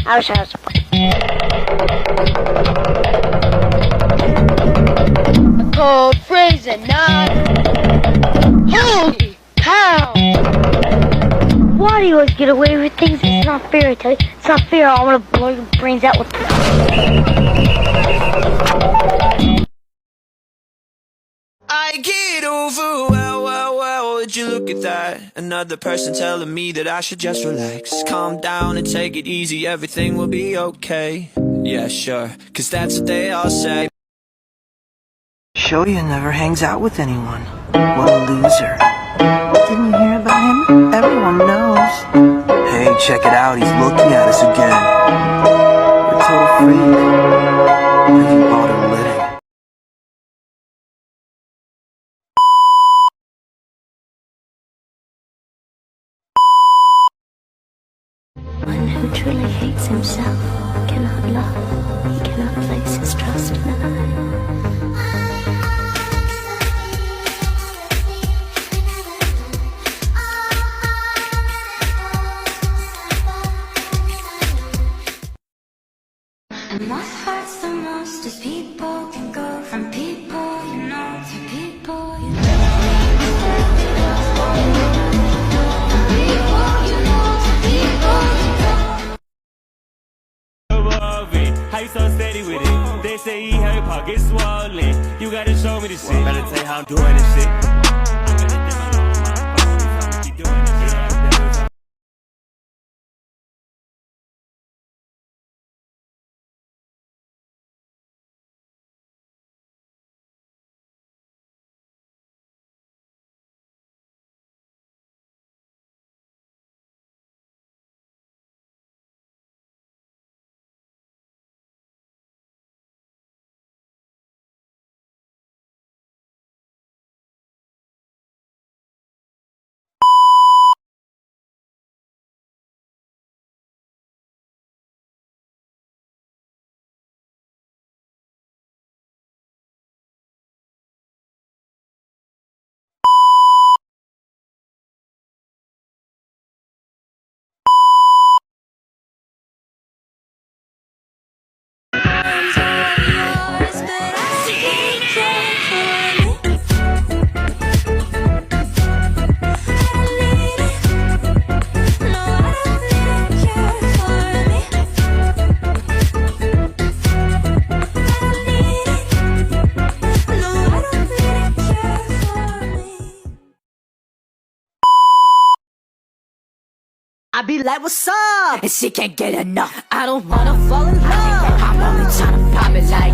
I wish I was a cold freezing night. Holy cow! Why do you always get away with things? It's not fair, I tell you. It's not fair. I want to blow your brains out with... I get over, well, would you look at that? Another person telling me that I should just relax, calm down and take it easy, everything will be okay. Yeah, sure, cause that's what they all say. Shoya never hangs out with anyone. What a loser. Didn't you hear about him? Everyone knows. Hey, check it out, he's looking at us again. We're total freak. What have you bought him living? One who truly hates himself cannot love. He cannot place his trust in another. And what hurts the most is people can go from people you know to people you know. How you so steady with it? They say he had pockets swollen. You gotta show me the shit. Better tell you how I'm doing this shit. I be like, what's up? And she can't get enough. I don't wanna fall in love. I'm only tryna pop it like